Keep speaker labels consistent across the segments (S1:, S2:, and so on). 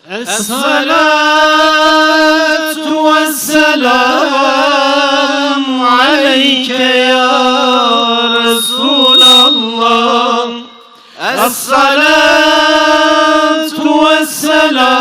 S1: Esselatu vesselamu aleyke ya Resulallah. Esselatu vesselamu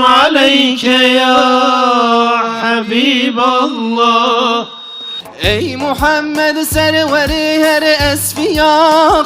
S1: aleyke ya Habiballah.
S2: Ey Muhammed serveri her esfiya,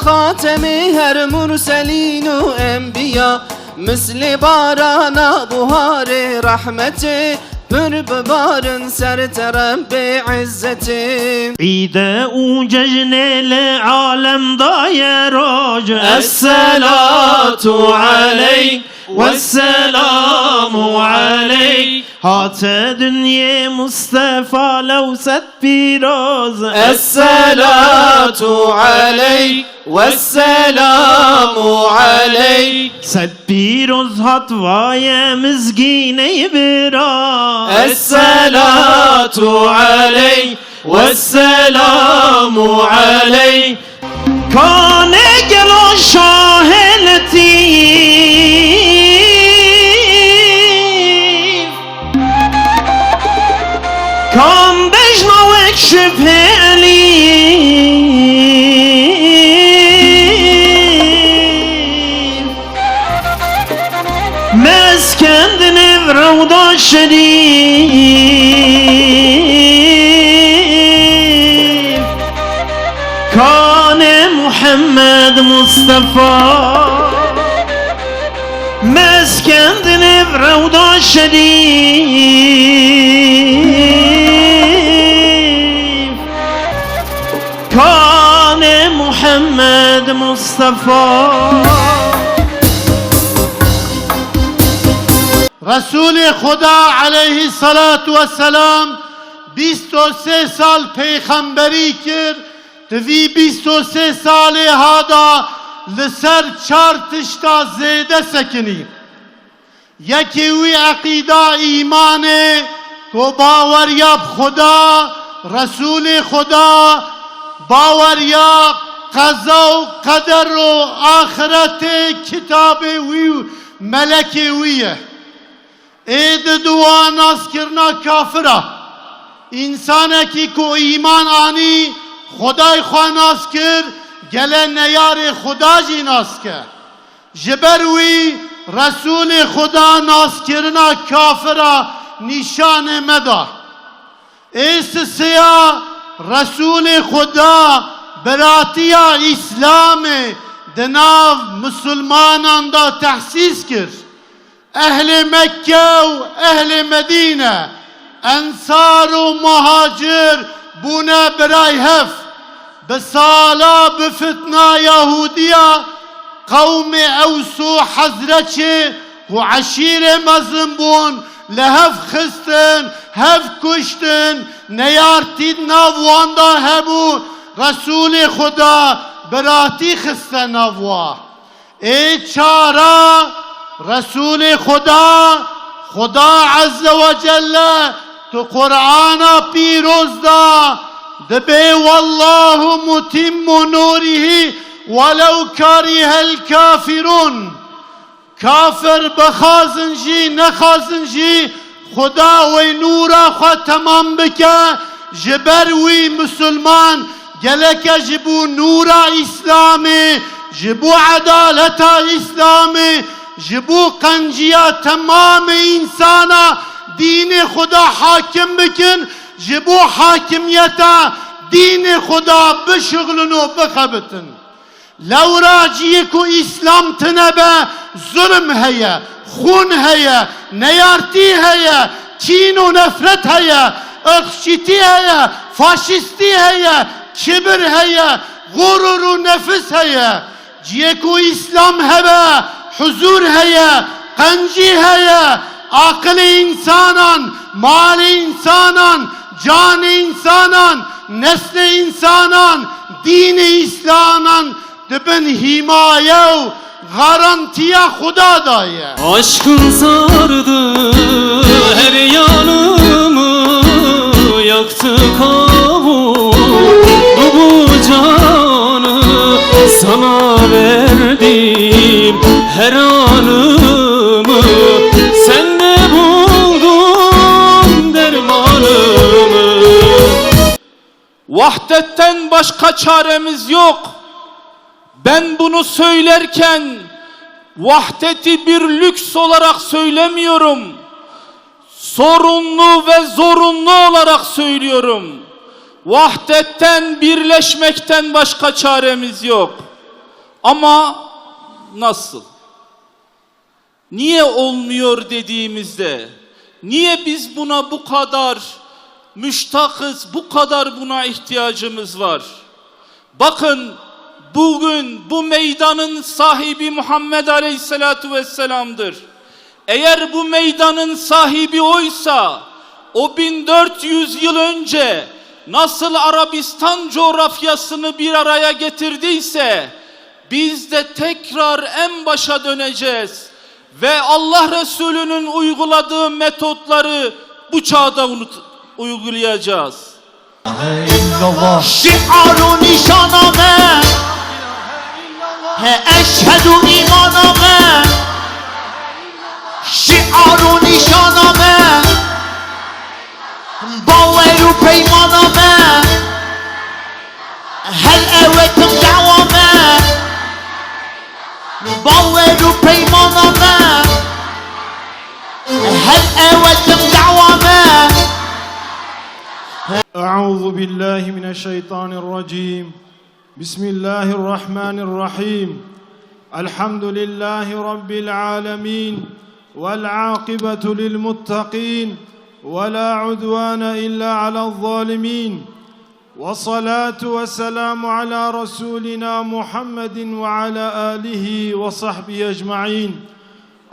S2: hatemi her murselinu enbiya, misli barana buhari rahmeti, pür bebarın serterabbi izzeti.
S1: İde u cejnele alem daye roj. Esselatu aleyk vesselamu aleyk. Hate dünye Mustafa levset piroz.
S2: Esselatu aleyk vesselamu aleyk.
S1: Set piroz hatvaye mizgine biraz.
S2: Esselatu aleyk vesselamu aleyk.
S1: Kane gelo şah latif. Kam bejnavek şüpheli. Meskendini vravda şerif. Kane Muhammed Mustafa. Meskendini vravda şerif. Kane Muhammed Mustafa.
S3: Resul-i Khuda aleyhissalatu vesselam 23 sal peygamberi kir, tvi 23 salê hada li ser çar tişta zêde sekinî. Yekê wî eqîda îmanê ku baweriya bi Khuda, Resul-i Khuda, baweriya qeza û qeder û axiretê kitabê wî û melekê wî ye. Êd dua naskirina kafira, insanekî ku îman anî Xudayê xwe nas kir, gele neyarê Xuda jî nas ke. Ji ber wî Resulê Xuda naskirina kafira nîşanê me da. Ê sisiya Resulê Xuda biratiya İslamê di nav musulmanan da tehsîs kir. Ehli Mekke û ehli Medîne, ensar û muhacir bûne birayê hev. Bi sala bi fitna Yahudiya qewmê Ews û Hezreçê û eşîrê mezin bûn, li hev xistin, hev kuştin, neyartî nav wan da hebû. Resulê Xuda biratî xiste nav wan. Ê çara Resul-i Khuda, Khuda Azze ve Celle tu Kur'ana pîroz da dibe vallahu mutimmu nurihi velev karihel kafirun. Kafir bixazin jî nexazin jî Khuda wê nûra xwe temam bike. Ji ber wî Müslüman geleke ji bo nûra İslamê, ji bo edaleta İslamê, ji bo qenciya temamê insana dînê Xuda hakim bikin, ji bo hakimiyeta dînê Xuda bişiğlin û bixebitin. Lewra ciyê ku İslam tune be zulm heye, xûn heye, neyartî heye, kîn û nefret heye, ırkçîtî heye, faşistî heye, kibir heye, gurur û nefis heye. Ciyê ku İslam hebe, huzur heye, qencî heye, akıl-ı insanan, mal-ı insanan, can-ı insanan, nesl-i insanan, din-i İslaman dibin himaye û garantiya Xuda daye.
S4: Aşkın sardı her yanımı, yaktı kavurdu bu canı. Sana verdim her anı,
S2: Vahdetten başka çaremiz yok. Ben bunu söylerken vahdeti bir lüks olarak söylemiyorum. Sorunlu ve zorunlu olarak söylüyorum. Vahdetten, birleşmekten başka çaremiz yok. Ama nasıl? Niye olmuyor dediğimizde, niye biz buna bu kadar müştakız, bu kadar buna ihtiyacımız var? Bakın, bugün bu meydanın sahibi Muhammed Aleyhisselatu Vesselam'dır. Eğer bu meydanın sahibi oysa, o 1400 yıl önce nasıl Arabistan coğrafyasını bir araya getirdiyse, biz de tekrar en başa döneceğiz ve Allah Resulü'nün uyguladığı metotları bu çağda uygulayacağız.
S1: شعار نشانمه اشهد ایمانمه شعار نشانمه باور و پیمانمه هل اوتم دعوامه باور و پیمانمه هل اوتم دعوامه
S5: أعوذ بالله من الشيطان الرجيم بسم الله الرحمن الرحيم الحمد لله رب العالمين والعاقبة للمتقين ولا عدوان إلا على الظالمين والصلاة والسلام على رسولنا محمد وعلى آله وصحبه أجمعين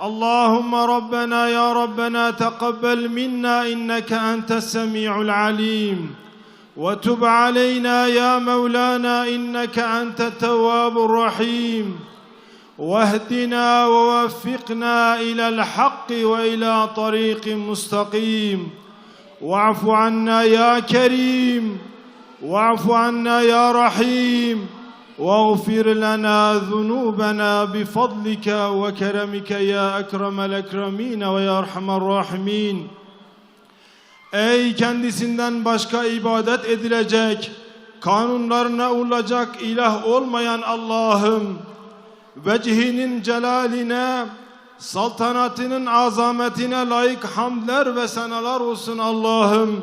S5: اللهم ربنا يا ربنا تقبل منا إنك أنت السميع العليم وتب علينا يا مولانا إنك أنت التواب الرحيم واهدنا ووفقنا إلى الحق وإلى طريق مستقيم واعف عنا يا كريم واعف عنا يا رحيم واغفر لنا ذنوبنا بفضلك وكرمك يا أكرم الأكرمين ويا أرحم الراحمين. Ey kendisinden başka ibadet edilecek, kanunlarına uyulacak ilah olmayan Allah'ım, vecihinin celaline, saltanatının azametine layık hamdler ve senalar olsun Allah'ım.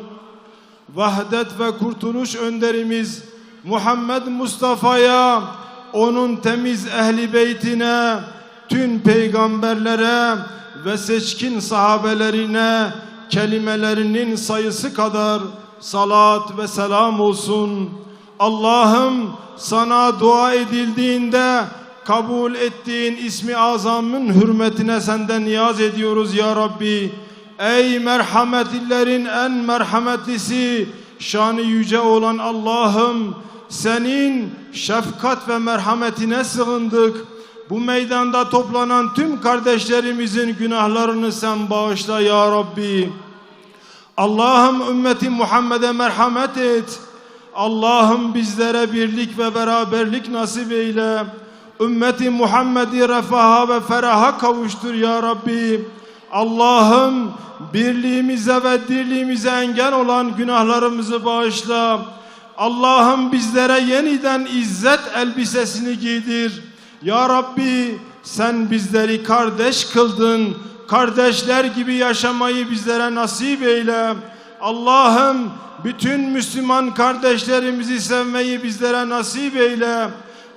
S5: Vahdet ve kurtuluş önderimiz Muhammed Mustafa'ya, onun temiz ehli beytine, tüm peygamberlere ve seçkin sahabelerine kelimelerinin sayısı kadar salat ve selam olsun. Allah'ım, sana dua edildiğinde kabul ettiğin ismi azamın hürmetine senden niyaz ediyoruz ya Rabbi. Ey merhametlilerin en merhametlisi, şanı yüce olan Allah'ım, senin şefkat ve merhametine sığındık. Bu meydanda toplanan tüm kardeşlerimizin günahlarını sen bağışla ya Rabbi. Allah'ım, ümmeti Muhammed'e merhamet et. Allah'ım, bizlere birlik ve beraberlik nasip eyle. Ümmeti Muhammed'i refaha ve feraha kavuştur ya Rabbi. Allah'ım, birliğimize ve dirliğimize engel olan günahlarımızı bağışla. Allah'ım, bizlere yeniden izzet elbisesini giydir. Ya Rabbi, sen bizleri kardeş kıldın. Kardeşler gibi yaşamayı bizlere nasip eyle. Allah'ım, bütün Müslüman kardeşlerimizi sevmeyi bizlere nasip eyle.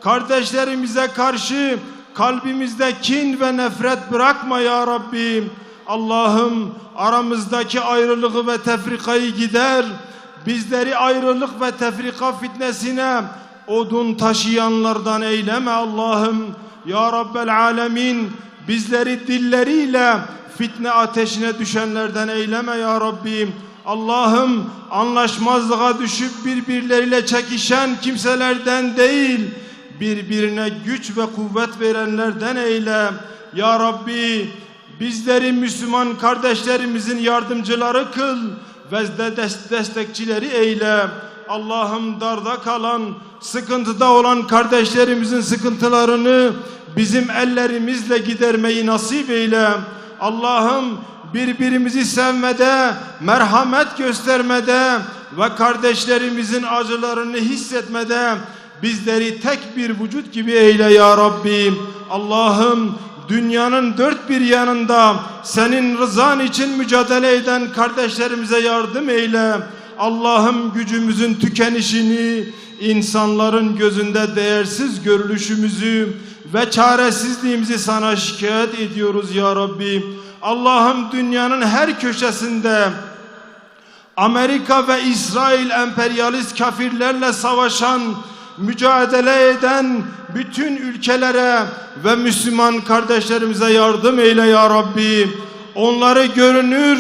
S5: Kardeşlerimize karşı kalbimizde kin ve nefret bırakma ya Rabbi. Allah'ım, aramızdaki ayrılığı ve tefrikayı gider. Bizleri ayrılık ve tefrika fitnesine odun taşıyanlardan eyleme Allah'ım. Ya Rabbel Alemin, bizleri dilleriyle fitne ateşine düşenlerden eyleme ya Rabbi. Allah'ım, anlaşmazlığa düşüp birbirleriyle çekişen kimselerden değil, birbirine güç ve kuvvet verenlerden eyle. Ya Rabbi, bizleri Müslüman kardeşlerimizin yardımcıları kıl ve destekçileri eyle. Allah'ım, darda kalan, sıkıntıda olan kardeşlerimizin sıkıntılarını bizim ellerimizle gidermeyi nasip eyle. Allah'ım, birbirimizi sevmede, merhamet göstermede ve kardeşlerimizin acılarını hissetmede bizleri tek bir vücut gibi eyle ya Rabbi. Allah'ım, dünyanın dört bir yanında senin rızan için mücadele eden kardeşlerimize yardım eyle. Allah'ım, gücümüzün tükenişini, insanların gözünde değersiz görülüşümüzü ve çaresizliğimizi sana şikayet ediyoruz ya Rabbi. Allah'ım, dünyanın her köşesinde Amerika ve İsrail emperyalist kafirlerle savaşan, mücadele eden bütün ülkelere ve Müslüman kardeşlerimize yardım eyle ya Rabbi. Onları görünür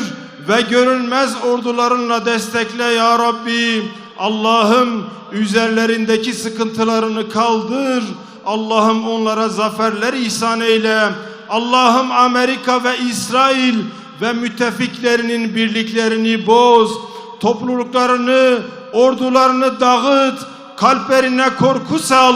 S5: ve görünmez ordularınla destekle ya Rabbi. Allah'ım, üzerlerindeki sıkıntılarını kaldır. Allah'ım, onlara zaferler ihsan eyle. Allah'ım, Amerika ve İsrail ve müttefiklerinin birliklerini boz. Topluluklarını, ordularını dağıt. Kalplerine korku sal.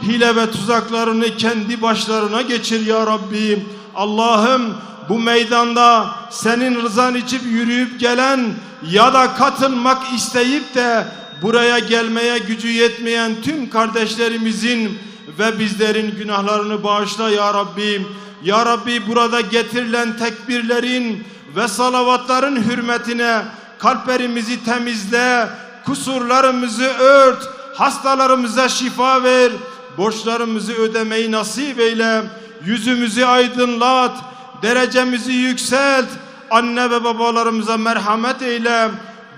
S5: Hile ve tuzaklarını kendi başlarına geçir ya Rabbi. Allah'ım, bu meydanda senin rızan için yürüyüp gelen ya da katılmak isteyip de buraya gelmeye gücü yetmeyen tüm kardeşlerimizin ve bizlerin günahlarını bağışla ya Rabbi. Ya Rabbi, burada getirilen tekbirlerin ve salavatların hürmetine kalplerimizi temizle, kusurlarımızı ört, hastalarımıza şifa ver, borçlarımızı ödemeyi nasip eyle, yüzümüzü aydınlat, derecemizi yükselt, anne ve babalarımıza merhamet eyle,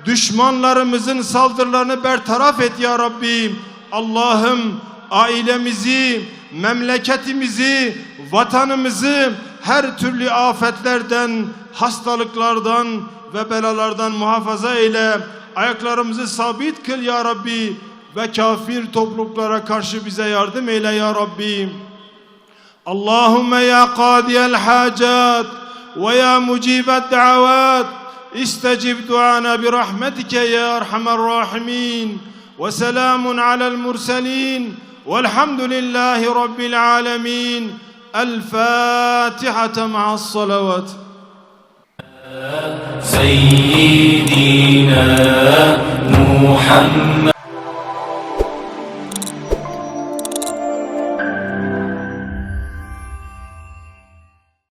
S5: düşmanlarımızın saldırılarını bertaraf et ya Rabbi. Allah'ım, ailemizi, memleketimizi, vatanımızı her türlü afetlerden, hastalıklardan ve belalardan muhafaza eyle. Ayaklarımızı sabit kıl ya Rabbi ve kafir topluluklara karşı bize yardım eyle ya Rabbi. Allahümme ya kadiyel hacat ve ya mucibet da'avat istecib duana bi rahmetike ya erhamer rahimin ve selamun alel murselin velhamdülillahi rabbil alemin. El Fatiha ma'as salavat.
S4: سيدنا محمد